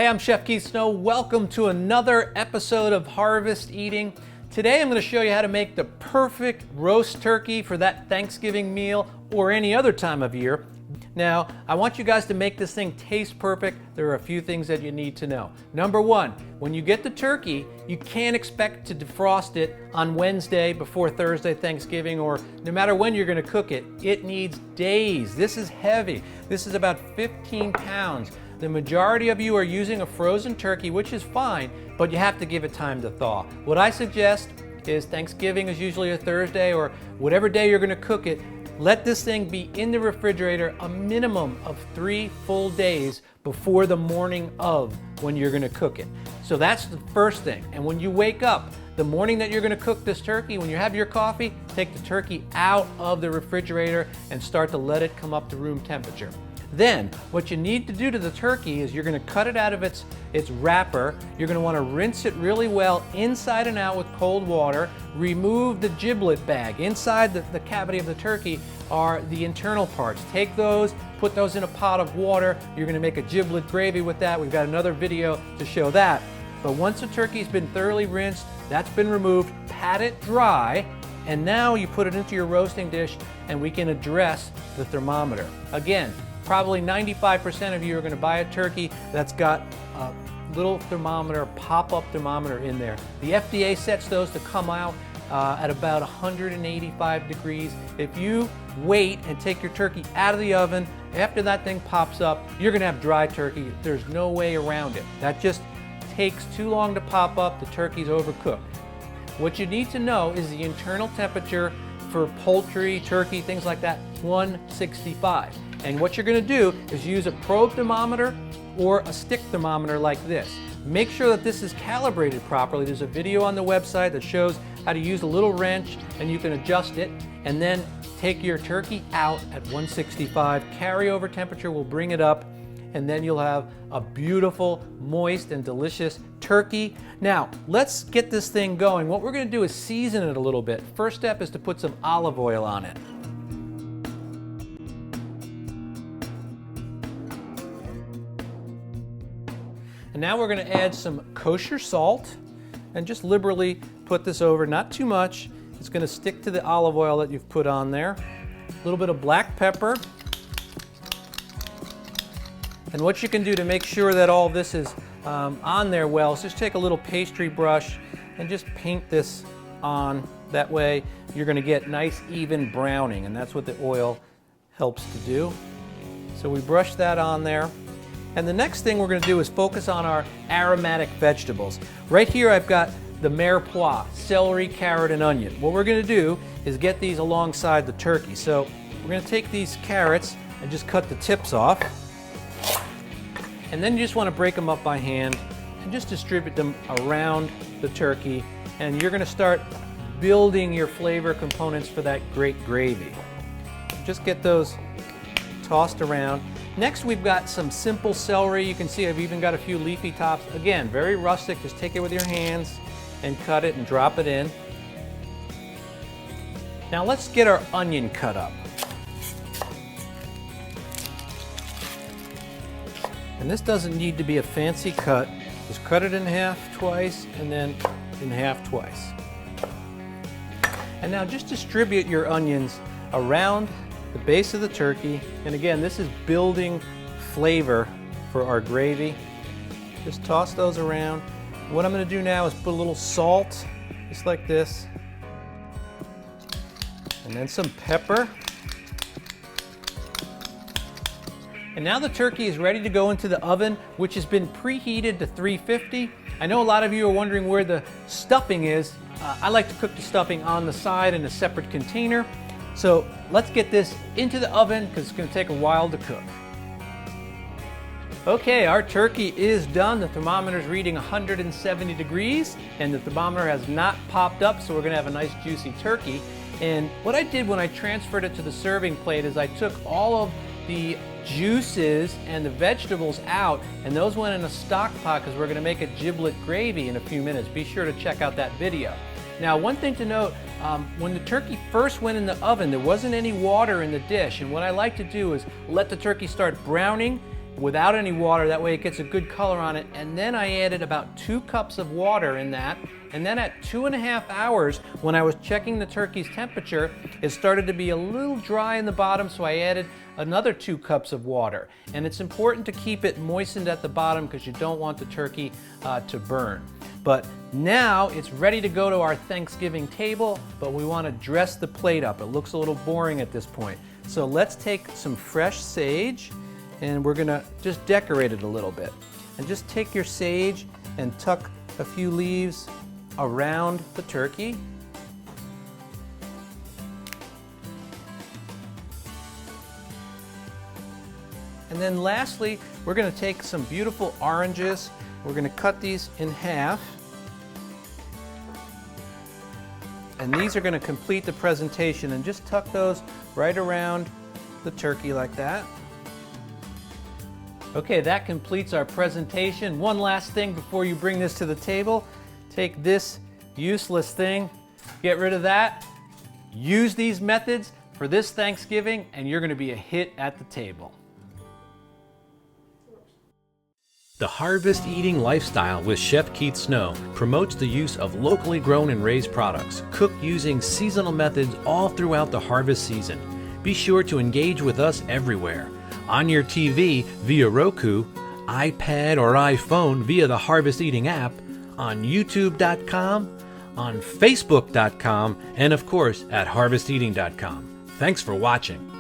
Hey, I'm Chef Keith Snow. Welcome to another episode of Harvest Eating. Today I'm going to show you how to make the perfect roast turkey for that Thanksgiving meal or any other time of year. Now, I want you guys to make this thing taste perfect. There are a few things that you need to know. Number one, when you get the turkey, you can't expect to defrost it on Wednesday before Thursday, Thanksgiving, or no matter when you're going to cook it. It needs days. This is heavy. This is about 15 pounds. The majority of you are using a frozen turkey, which is fine, but you have to give it time to thaw. What I suggest is Thanksgiving is usually a Thursday or whatever day you're going to cook it. Let this thing be in the refrigerator a minimum of 3 full days before the morning of when you're going to cook it. So that's the first thing. And when you wake up, the morning that you're going to cook this turkey, when you have your coffee, take the turkey out of the refrigerator and start to let it come up to room temperature. Then, what you need to do to the turkey is you're going to cut it out of its wrapper. You're going to want to rinse it really well inside and out with cold water. Remove the giblet bag. Inside the cavity of the turkey are the internal parts. Take those, put those in a pot of water. You're going to make a giblet gravy with that. We've got another video to show that. But once the turkey's been thoroughly rinsed, that's been removed, pat it dry, and now you put it into your roasting dish and we can address the thermometer. Again, probably 95% of you are going to buy a turkey that's got a little thermometer, pop-up thermometer in there. The FDA sets those to come out at about 185 degrees. If you wait and take your turkey out of the oven, after that thing pops up, you're going to have dry turkey. There's no way around it. That just takes too long to pop up. The turkey's overcooked. What you need to know is the internal temperature for poultry, turkey, things like that, 165. And what you're going to do is use a probe thermometer or a stick thermometer like this. Make sure that this is calibrated properly. There's a video on the website that shows how to use a little wrench and you can adjust it. And then take your turkey out at 165. Carryover temperature will bring it up, and then you'll have a beautiful, moist, and delicious turkey. Now, let's get this thing going. What we're going to do is season it a little bit. First step is to put some olive oil on it. And now we're going to add some kosher salt and just liberally put this over, not too much. It's going to stick to the olive oil that you've put on there. A little bit of black pepper. And what you can do to make sure that all this is on there well is just take a little pastry brush and just paint this on. That way you're going to get nice even browning, and that's what the oil helps to do. So we brush that on there. And the next thing we're going to do is focus on our aromatic vegetables. Right here I've got the mirepoix, celery, carrot, and onion. What we're going to do is get these alongside the turkey. So we're going to take these carrots and just cut the tips off. And then you just want to break them up by hand and just distribute them around the turkey. And you're going to start building your flavor components for that great gravy. Just get those tossed around. Next, we've got some simple celery. You can see I've even got a few leafy tops. Again, very rustic. Just take it with your hands and cut it and drop it in. Now let's get our onion cut up. And this doesn't need to be a fancy cut. Just cut it in half twice and then in half twice. And now just distribute your onions around the base of the turkey. And again, this is building flavor for our gravy. Just toss those around. What I'm going to do now is put a little salt, just like this. And then some pepper. And now the turkey is ready to go into the oven, which has been preheated to 350. I know a lot of you are wondering where the stuffing is. I like to cook the stuffing on the side in a separate container. So let's get this into the oven because it's going to take a while to cook. Okay, our turkey is done. The thermometer is reading 170 degrees and the thermometer has not popped up, so we're going to have a nice juicy turkey. And what I did when I transferred it to the serving plate is I took all of the juices and the vegetables out, and those went in a stock pot because we're going to make a giblet gravy in a few minutes. Be sure to check out that video. Now, one thing to note, when the turkey first went in the oven, there wasn't any water in the dish, and what I like to do is let the turkey start browning without any water. That way it gets a good color on it. And then I added about 2 cups of water in that. And then at 2.5 hours, when I was checking the turkey's temperature, it started to be a little dry in the bottom, so I added another 2 cups of water. And it's important to keep it moistened at the bottom because you don't want the turkey to burn. But now it's ready to go to our Thanksgiving table, but we want to dress the plate up. It looks a little boring at this point. So let's take some fresh sage and we're gonna just decorate it a little bit. And just take your sage and tuck a few leaves around the turkey. And then lastly, we're going to take some beautiful oranges. We're going to cut these in half. And these are going to complete the presentation, and just tuck those right around the turkey like that. Okay, that completes our presentation. One last thing before you bring this to the table. Take this useless thing, get rid of that. Use these methods for this Thanksgiving and you're going to be a hit at the table. The Harvest Eating Lifestyle with Chef Keith Snow promotes the use of locally grown and raised products, cooked using seasonal methods all throughout the harvest season. Be sure to engage with us everywhere. On your TV via Roku, iPad or iPhone via the Harvest Eating app, on YouTube.com, on Facebook.com, and of course at HarvestEating.com. Thanks for watching.